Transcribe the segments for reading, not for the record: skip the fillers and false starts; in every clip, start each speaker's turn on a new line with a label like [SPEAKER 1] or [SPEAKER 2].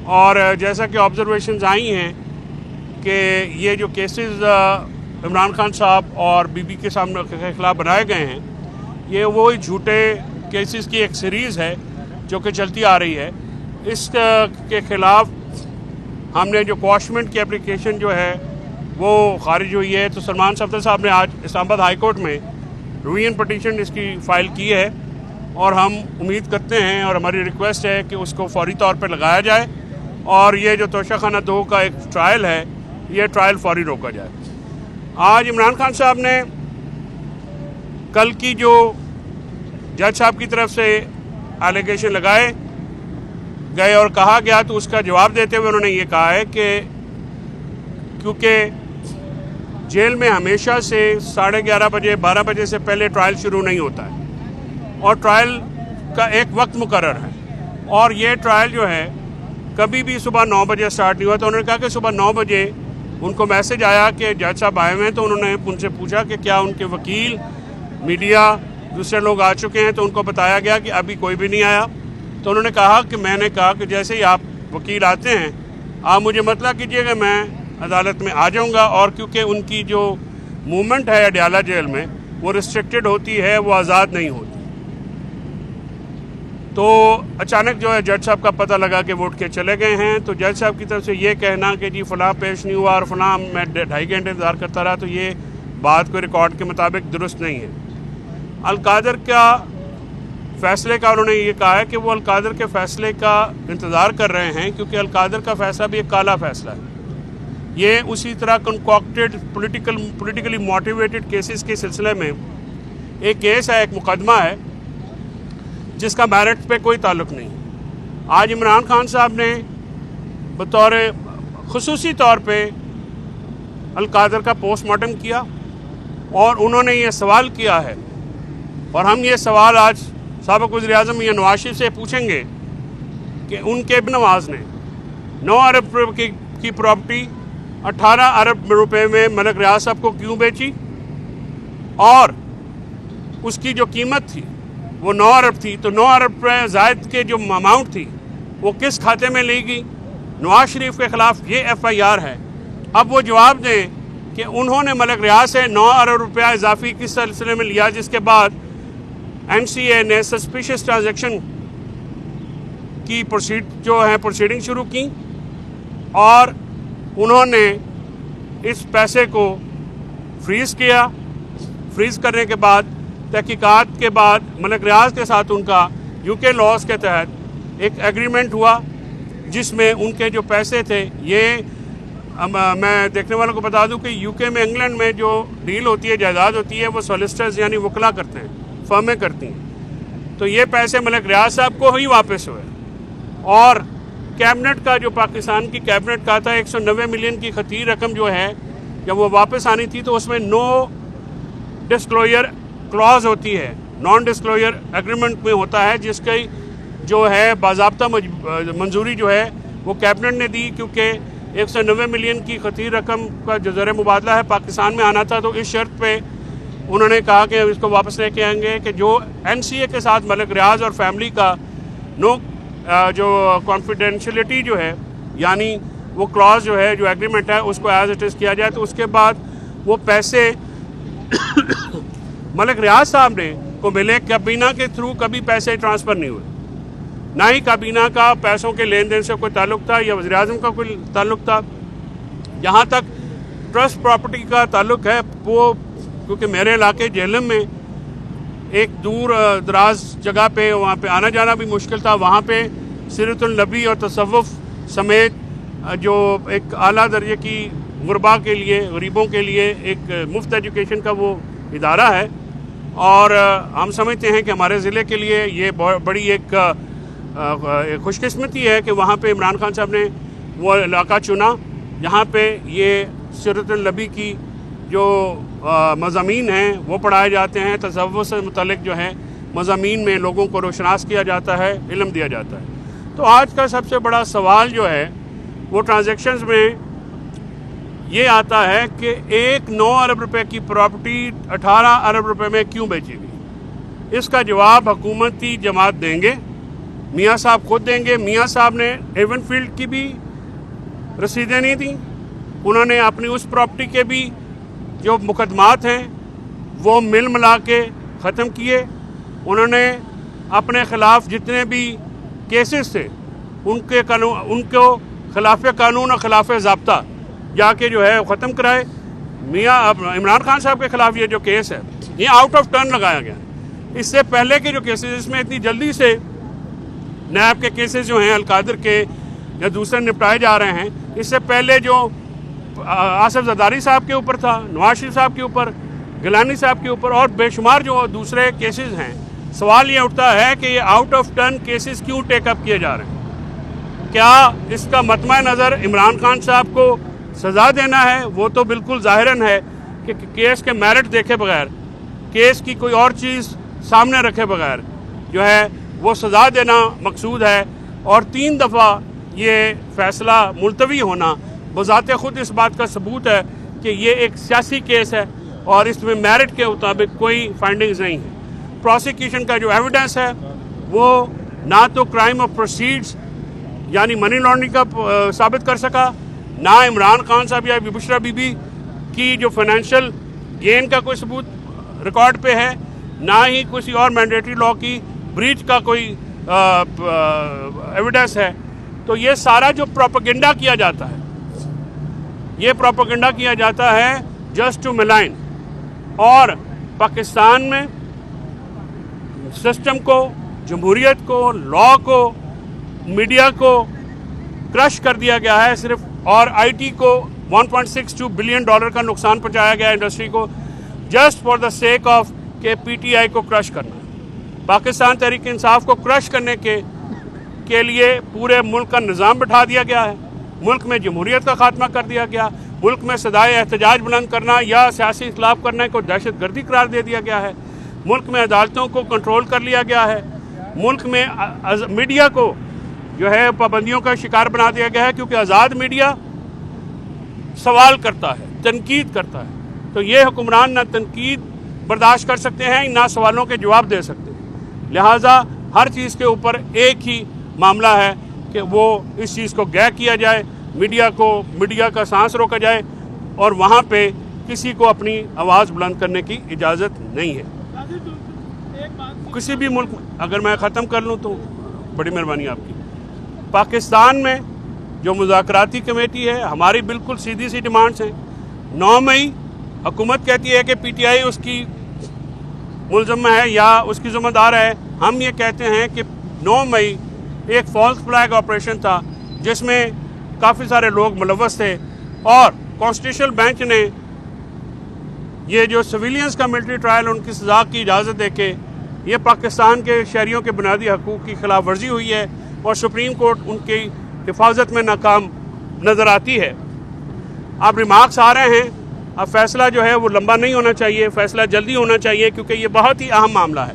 [SPEAKER 1] اور جیسا کہ آبزرویشنز آئی ہیں کہ یہ جو کیسز عمران خان صاحب اور بی بی کے خلاف بنائے گئے ہیں یہ وہی جھوٹے کیسز کی ایک سیریز ہے جو کہ چلتی آ رہی ہے. اس کے خلاف ہم نے جو کواشمنٹ کی اپلیکیشن جو ہے وہ خارج ہوئی ہے. تو سلمان صفدر صاحب نے آج اسلام آباد ہائی کورٹ میں ریویژن پٹیشن اس کی فائل کی ہے اور ہم امید کرتے ہیں اور ہماری ریکویسٹ ہے کہ اس کو فوری طور پہ لگایا جائے اور یہ جو توشہ خانہ 2 کا ایک ٹرائل ہے یہ ٹرائل فوری روکا جائے. آج عمران خان صاحب نے کل کی جو جج صاحب کی طرف سے ایلیگیشن لگائے گئے اور کہا گیا تو اس کا جواب دیتے ہوئے انہوں نے یہ کہا ہے کہ کیونکہ جیل میں ہمیشہ سے 11:30 بجے 12 بجے سے پہلے ٹرائل شروع نہیں ہوتا ہے اور ٹرائل کا ایک وقت مقرر ہے اور یہ ٹرائل جو ہے کبھی بھی صبح 9 بجے سٹارٹ نہیں ہوا. تو انہوں نے کہا کہ صبح 9 بجے ان کو میسج آیا کہ جج صاحب آئے ہوئے ہیں. تو انہوں نے ان سے پوچھا کہ کیا ان کے وکیل میڈیا دوسرے لوگ آ چکے ہیں. تو ان کو بتایا گیا کہ ابھی کوئی بھی نہیں آیا. تو انہوں نے کہا کہ میں نے کہا کہ جیسے ہی آپ وکیل آتے ہیں آپ مجھے مطلع کیجیے گا میں عدالت میں آ جاؤں گا. اور کیونکہ ان کی جو موومنٹ ہے اڈیالہ جیل میں وہ ریسٹرکٹڈ ہوتی ہے وہ آزاد نہیں ہوتی. تو اچانک جو ہے جج صاحب کا پتہ لگا کہ وہ اٹھ کے چلے گئے ہیں. تو جج صاحب کی طرف سے یہ کہنا کہ جی فلاں پیش نہیں ہوا اور فلاں میں 2.5 گھنٹے انتظار کرتا رہا تو یہ بات کوئی ریکارڈ کے مطابق درست نہیں ہے. القادر کا فیصلے کا انہوں نے یہ کہا ہے کہ وہ القادر کے فیصلے کا انتظار کر رہے ہیں کیونکہ القادر کا فیصلہ بھی ایک کالا فیصلہ ہے. یہ اسی طرح کنکاکٹڈ پولیٹیکلی موٹیویٹڈ کیسز کے سلسلے میں ایک کیس ہے, ایک مقدمہ ہے جس کا میرٹ پہ کوئی تعلق نہیں. آج عمران خان صاحب نے بطور خصوصی طور پہ القادر کا پوسٹ مارٹم کیا اور انہوں نے یہ سوال کیا ہے اور ہم یہ سوال آج سابق وزیر اعظم یا نواز شریف سے پوچھیں گے کہ ان کے نواز نے 9 ارب کی پراپرٹی 18 ارب روپے میں ملک ریاض صاحب کو کیوں بیچی اور اس کی جو قیمت تھی وہ 9 ارب تھی. تو 9 ارب روپے زائد کے جو اماؤنٹ تھی وہ کس کھاتے میں لے گی. نواز شریف کے خلاف یہ FIR ہے. اب وہ جواب دیں کہ انہوں نے ملک ریاض سے 9 ارب روپیہ اضافی کس سلسلے میں لیا جس کے بعد NCA نے سسپیشس ٹرانزیکشن کی پروسیڈنگ شروع کی اور انہوں نے اس پیسے کو فریز کیا. فریز کرنے کے بعد تحقیقات کے بعد ملک ریاض کے ساتھ ان کا UK لاز کے تحت ایک ایگریمنٹ ہوا جس میں ان کے جو پیسے تھے یہ میں دیکھنے والوں کو بتا دوں کہ UK میں انگلینڈ میں جو ڈیل ہوتی ہے جائیداد ہوتی ہے وہ سولیسٹرز یعنی وکلا کرتے ہیں, فرمیں کرتی ہیں. تو یہ پیسے ملک ریاض صاحب کو ہی واپس ہوئے اور کیبنٹ کا جو پاکستان کی کیبنٹ کا تھا 190 ملین کی خطیر رقم جو ہے جب وہ واپس آنی تھی تو اس میں نو ڈسکلوجر کلاز ہوتی ہے, نان ڈسکلوجر ایگریمنٹ میں ہوتا ہے جس کی جو ہے باضابطہ منظوری جو ہے وہ کیبنٹ نے دی کیونکہ 190 ملین کی خطیر رقم کا جو زر مبادلہ ہے پاکستان میں آنا تھا. تو اس شرط پہ انہوں نے کہا کہ اس کو واپس لے کے آئیں گے کہ جو NCA کے ساتھ ملک ریاض اور فیملی کا جو کانفیڈینشیلٹی جو ہے یعنی وہ کلاز جو ہے جو ایگریمنٹ ہے اس کو ایز اٹ از کیا جائے. تو اس کے بعد وہ پیسے ملک ریاض صاحب نے کو ملے. کابینہ کے تھرو کبھی پیسے ٹرانسفر نہیں ہوئے, نہ ہی کابینہ کا پیسوں کے لین دین سے کوئی تعلق تھا یا وزیر اعظم کا کوئی تعلق تھا. جہاں تک ٹرسٹ پراپرٹی کا تعلق ہے وہ کیونکہ میرے علاقے جہلم میں ایک دور دراز جگہ پہ وہاں پہ آنا جانا بھی مشکل تھا. وہاں پہ سیرت النبی اور تصوف سمیت جو ایک اعلیٰ درجے کی غربا کے لیے غریبوں کے لیے ایک مفت ایجوکیشن کا وہ ادارہ ہے اور ہم سمجھتے ہیں کہ ہمارے ضلع کے لیے یہ بڑی ایک خوش قسمتی ہے کہ وہاں پہ عمران خان صاحب نے وہ علاقہ چنا جہاں پہ یہ سیرت النبی کی جو مضامین ہیں وہ پڑھائے جاتے ہیں. تصوف سے متعلق جو ہے مضامین میں لوگوں کو روشناس کیا جاتا ہے, علم دیا جاتا ہے. تو آج کا سب سے بڑا سوال جو ہے وہ ٹرانزیکشنز میں یہ آتا ہے کہ ایک 9 ارب روپے کی پراپرٹی 18 ارب روپے میں کیوں بیچی گئی. اس کا جواب حکومتی جماعت دیں گے میاں صاحب خود دیں گے. میاں صاحب نے ایون فیلڈ کی بھی رسیدیں نہیں دیں, انہوں نے اپنی اس پراپرٹی کے بھی جو مقدمات ہیں وہ مل ملا کے ختم کیے. انہوں نے اپنے خلاف جتنے بھی کیسز تھے ان کو خلاف قانون اور خلاف ضابطہ جا کے جو ہے ختم کرائے. میاں عمران خان صاحب کے خلاف یہ جو کیس ہے یہ آؤٹ آف ٹرن لگایا گیا. اس سے پہلے کے جو کیسز اس میں اتنی جلدی سے نیب کے کیسز جو ہیں القادر کے یا دوسرے نپٹائے جا رہے ہیں. اس سے پہلے جو آصف زرداری صاحب کے اوپر تھا, نواز شریف صاحب کے اوپر, گیلانی صاحب کے اوپر اور بے شمار جو دوسرے کیسز ہیں, سوال یہ اٹھتا ہے کہ یہ آؤٹ آف ٹرن کیسز کیوں ٹیک اپ کیے جا رہے ہیں؟ کیا اس کا مطمع نظر عمران خان صاحب کو سزا دینا ہے؟ وہ تو بالکل ظاہراً ہے کہ کیس کے میرٹ دیکھے بغیر, کیس کی کوئی اور چیز سامنے رکھے بغیر جو ہے وہ سزا دینا مقصود ہے. اور 3 دفعہ یہ فیصلہ ملتوی ہونا بذات خود اس بات کا ثبوت ہے کہ یہ ایک سیاسی کیس ہے اور اس میں میرٹ کے مطابق کوئی فائنڈنگز نہیں ہیں. پروسیکیوشن کا جو ایویڈنس ہے وہ نہ تو کرائم آف پروسیڈز یعنی منی لانڈرنگ کا ثابت کر سکا, نہ عمران خان صاحب یا بشرا بی بی کی جو فائنینشیل گین کا کوئی ثبوت ریکارڈ پہ ہے, نہ ہی کسی اور مینڈیٹری لاء کی بریچ کا کوئی ایویڈنس ہے. تو یہ سارا جو پروپیگنڈا کیا جاتا ہے, یہ پروپیگنڈا کیا جاتا ہے جسٹ ٹو ملائن, اور پاکستان میں سسٹم کو, جمہوریت کو, لاء کو, میڈیا کو کرش کر دیا گیا ہے صرف, اور آئی ٹی کو $1.62 بلین کا نقصان پہنچایا گیا انڈسٹری کو just for the sake of کہ پی ٹی آئی کو کرش کرنا. پاکستان تحریک انصاف کو کرش کرنے کے لیے پورے ملک کا نظام بٹھا دیا گیا ہے, ملک میں جمہوریت کا خاتمہ کر دیا گیا, ملک میں صدائے احتجاج بلند کرنا یا سیاسی اختلاف کرنے کو دہشت گردی قرار دے دیا گیا ہے, ملک میں عدالتوں کو کنٹرول کر لیا گیا ہے, ملک میں میڈیا کو جو ہے پابندیوں کا شکار بنا دیا گیا ہے کیونکہ آزاد میڈیا سوال کرتا ہے, تنقید کرتا ہے. تو یہ حکمران نہ تنقید برداشت کر سکتے ہیں نہ سوالوں کے جواب دے سکتے ہیں, لہٰذا ہر چیز کے اوپر ایک ہی معاملہ ہے کہ وہ اس چیز کو غائب کیا جائے, میڈیا کا سانس روکا جائے, اور وہاں پہ کسی کو اپنی آواز بلند کرنے کی اجازت نہیں ہے کسی بھی ملک. اگر میں ختم کر لوں تو بڑی مہربانی آپ کی. پاکستان میں جو مذاکراتی کمیٹی ہے, ہماری بالکل سیدھی سی ڈیمانڈز ہیں. 9 مئی حکومت کہتی ہے کہ پی ٹی آئی اس کی ملزم ہے یا اس کی ذمہ دار ہے. ہم یہ کہتے ہیں کہ 9 مئی ایک فالس فلیگ آپریشن تھا جس میں کافی سارے لوگ ملوث تھے, اور کانسٹیٹیوشنل بینچ نے یہ جو سویلینز کا ملٹری ٹرائل ان کی سزا کی اجازت دے کے یہ پاکستان کے شہریوں کے بنیادی حقوق کی خلاف ورزی ہوئی ہے, اور سپریم کورٹ ان کی حفاظت میں ناکام نظر آتی ہے. اب ریمارکس آ رہے ہیں, اب فیصلہ جو ہے وہ لمبا نہیں ہونا چاہیے, فیصلہ جلدی ہونا چاہیے کیونکہ یہ بہت ہی اہم معاملہ ہے.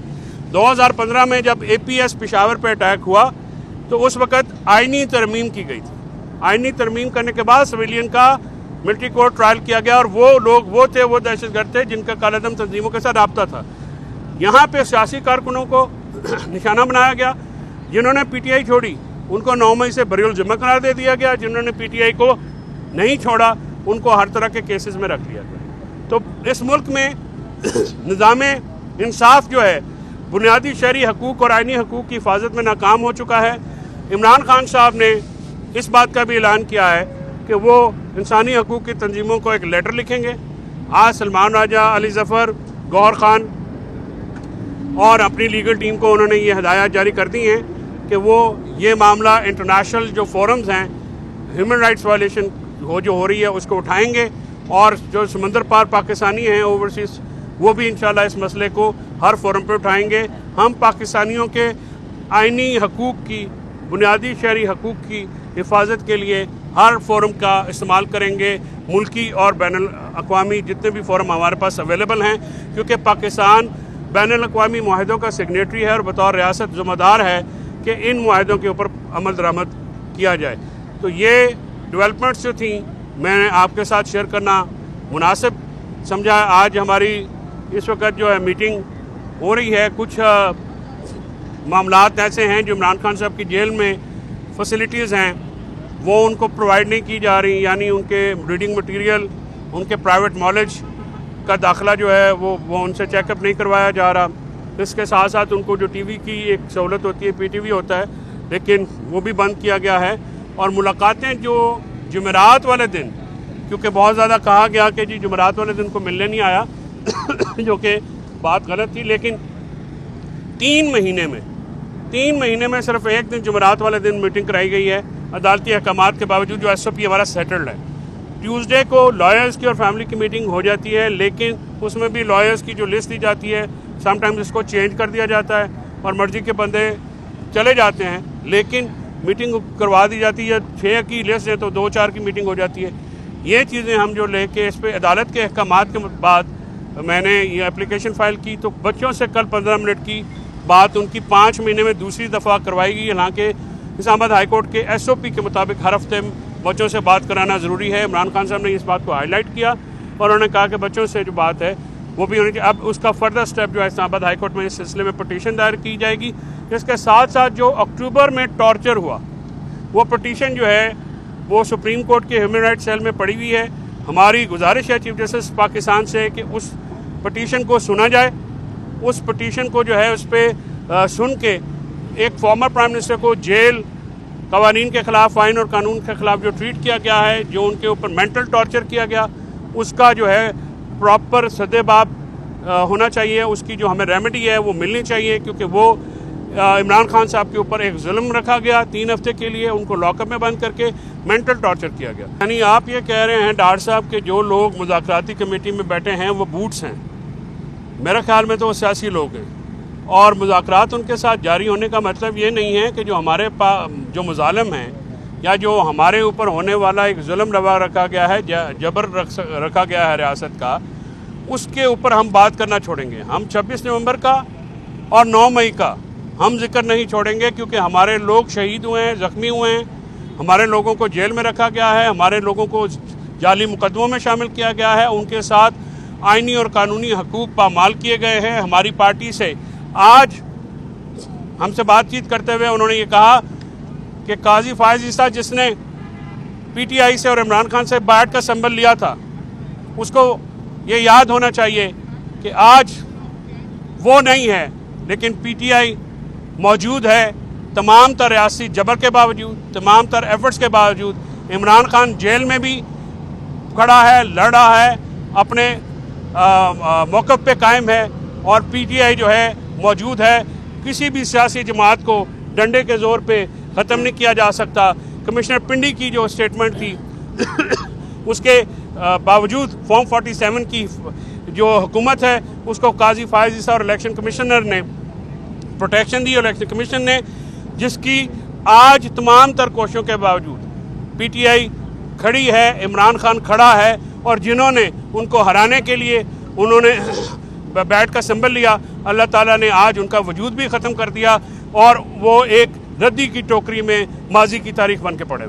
[SPEAKER 1] 2015 میں جب اے پی ایس پشاور پہ اٹیک ہوا تو اس وقت آئینی ترمیم کی گئی تھی. آئینی ترمیم کرنے کے بعد سویلین کا ملٹری کورٹ ٹرائل کیا گیا, اور وہ لوگ وہ دہشت گرد تھے جن کا کالعدم تنظیموں کے ساتھ رابطہ تھا. یہاں پہ سیاسی کارکنوں کو نشانہ بنایا گیا, جنہوں نے پی ٹی آئی چھوڑی ان کو 9 مئی سے بری الذمہ قرار دے دیا گیا, جنہوں نے پی ٹی آئی کو نہیں چھوڑا ان کو ہر طرح کے کیسز میں رکھ لیا گیا. تو اس ملک میں نظام انصاف جو ہے بنیادی شہری حقوق اور آئینی حقوق کی حفاظت میں ناکام ہو چکا ہے. عمران خان صاحب نے اس بات کا بھی اعلان کیا ہے کہ وہ انسانی حقوق کی تنظیموں کو ایک لیٹر لکھیں گے. آج سلمان راجہ, علی ظفر, گوہر خان اور اپنی لیگل ٹیم کو انہوں نے یہ ہدایات جاری کر دی ہیں کہ وہ یہ معاملہ انٹرنیشنل جو فورمز ہیں ہیومن رائٹس وائلیشن جو ہو رہی ہے اس کو اٹھائیں گے, اور جو سمندر پار پاکستانی ہیں اوورسیز وہ بھی انشاءاللہ اس مسئلے کو ہر فورم پہ اٹھائیں گے. ہم پاکستانیوں کے آئینی حقوق کی, بنیادی شہری حقوق کی حفاظت کے لیے ہر فورم کا استعمال کریں گے, ملکی اور بین الاقوامی جتنے بھی فورم ہمارے پاس اویلیبل ہیں, کیونکہ پاکستان بین الاقوامی معاہدوں کا سگنیٹری ہے اور بطور ریاست ذمہ دار ہے کہ ان معاہدوں کے اوپر عمل درآمد کیا جائے. تو یہ ڈیولپمنٹس جو تھیں میں نے آپ کے ساتھ شیئر کرنا مناسب سمجھا. آج ہماری اس وقت جو ہے میٹنگ ہو رہی ہے, کچھ معاملات ایسے ہیں جو عمران خان صاحب کی جیل میں فیسلٹیز ہیں وہ ان کو پرووائڈ نہیں کی جا رہی، یعنی ان کے ریڈنگ مٹیریل، ان کے پرائیویٹ نالج کا داخلہ جو ہے وہ ان سے چیک اپ نہیں کروایا جا رہا۔ اس کے ساتھ ساتھ ان کو جو ٹی وی کی ایک سہولت ہوتی ہے، پی ٹی وی ہوتا ہے، لیکن وہ بھی بند کیا گیا ہے۔ اور ملاقاتیں جو جمعرات والے دن، کیونکہ بہت زیادہ کہا گیا کہ جی جمعرات والے دن کو ملنے نہیں آیا جو کہ بات غلط تھی، لیکن 3 مہینے میں صرف ایک دن جمعرات والے دن میٹنگ کرائی گئی ہے عدالتی احکامات کے باوجود، جو ایس او پی ہمارا سیٹلڈ ہے۔ ٹیوزڈے کو لائرز کی اور فیملی کی میٹنگ ہو جاتی ہے، لیکن اس میں بھی لائرز کی جو لسٹ دی جاتی ہے سم ٹائمز اس کو چینج کر دیا جاتا ہے اور مرضی کے بندے چلے جاتے ہیں، لیکن میٹنگ کروا دی جاتی ہے۔ 6 کی لسٹ ہے تو 2-4 کی میٹنگ ہو جاتی ہے۔ یہ چیزیں ہم جو لے کے اس پہ عدالت کے احکامات کے بعد میں نے یہ اپلیکیشن فائل کی، تو بچوں سے کل 15 منٹ کی بات ان کی 5 مہینے میں دوسری دفعہ کروائی گئی، حالانکہ اسلام آباد ہائی کورٹ کے ایس او پی کے مطابق ہر ہفتے بچوں سے بات کرانا ضروری ہے۔ عمران خان صاحب نے اس بات کو ہائی لائٹ کیا اور انہوں نے کہا کہ بچوں سے جو بات ہے وہ بھی ہونی چاہیے۔ اب اس کا فردر سٹیپ جو ہے اسلام آباد ہائی کورٹ میں اس سلسلے میں پٹیشن دائر کی جائے گی۔ اس کے ساتھ ساتھ جو اکتوبر میں ٹارچر ہوا، وہ پٹیشن جو ہے وہ سپریم کورٹ کے ہیومن رائٹ سیل میں پڑی ہوئی ہے۔ ہماری گزارش ہے چیف جسٹس پاکستان سے کہ اس پٹیشن کو سنا جائے، اس پٹیشن کو جو ہے اس پہ سن کے ایک فارمر پرائم منسٹر کو جیل، قوانین کے خلاف، آئین اور قانون کے خلاف جو ٹریٹ کیا گیا ہے، جو ان کے اوپر مینٹل ٹارچر کیا گیا، اس کا جو ہے پراپر سدباب ہونا چاہیے، اس کی جو ہمیں ریمیڈی ہے وہ ملنی چاہیے، کیونکہ وہ عمران خان صاحب کے اوپر ایک ظلم رکھا گیا 3 ہفتے کے لیے، ان کو لاک اپ میں بند کر کے مینٹل ٹارچر کیا گیا۔ یعنی آپ یہ کہہ رہے ہیں ڈاکٹر صاحب کہ جو لوگ مذاکراتی کمیٹی میں بیٹھے ہیں وہ بوٹس ہیں؟ میرے خیال میں تو وہ سیاسی لوگ ہیں، اور مذاکرات ان کے ساتھ جاری ہونے کا مطلب یہ نہیں ہے کہ جو ہمارے جو مظالم ہیں یا جو ہمارے اوپر ہونے والا ایک ظلم روا رکھا گیا ہے، جبر رکھا گیا ہے ریاست کا، اس کے اوپر ہم بات کرنا چھوڑیں گے۔ ہم 26 نومبر کا اور 9 مئی کا ہم ذکر نہیں چھوڑیں گے، کیونکہ ہمارے لوگ شہید ہوئے ہیں، زخمی ہوئے ہیں، ہمارے لوگوں کو جیل میں رکھا گیا ہے، ہمارے لوگوں کو جعلی مقدموں میں شامل کیا گیا ہے، ان کے ساتھ آئینی اور قانونی حقوق پامال کیے گئے ہیں۔ ہماری پارٹی سے آج ہم سے بات چیت کرتے ہوئے انہوں نے یہ کہا کہ قاضی فائز عیسیٰ جس نے پی ٹی آئی سے اور عمران خان سے بیعت کا سمبل لیا تھا، اس کو یہ یاد ہونا چاہیے کہ آج وہ نہیں ہے، لیکن پی ٹی آئی موجود ہے۔ تمام تر ریاستی جبر کے باوجود، تمام تر ایفرٹس کے باوجود عمران خان جیل میں بھی کھڑا ہے، لڑ رہا ہے، اپنے موقف پہ قائم ہے، اور پی ٹی آئی جو ہے موجود ہے۔ کسی بھی سیاسی جماعت کو ڈنڈے کے زور پہ ختم نہیں کیا جا سکتا۔ کمشنر پنڈی کی جو سٹیٹمنٹ تھی اس کے باوجود فارم 47 کی جو حکومت ہے اس کو قاضی فائز عیسیٰ اور الیکشن کمشنر نے پروٹیکشن دی، اور الیکشن کمیشن نے، جس کی آج تمام تر کوششوں کے باوجود پی ٹی آئی کھڑی ہے، عمران خان کھڑا ہے، اور جنہوں نے ان کو ہرانے کے لیے انہوں نے بیعت کا سمبل لیا، اللہ تعالیٰ نے آج ان کا وجود بھی ختم کر دیا، اور وہ ایک ردی کی ٹوکری میں ماضی کی تاریخ بن کے پڑے ہوئے۔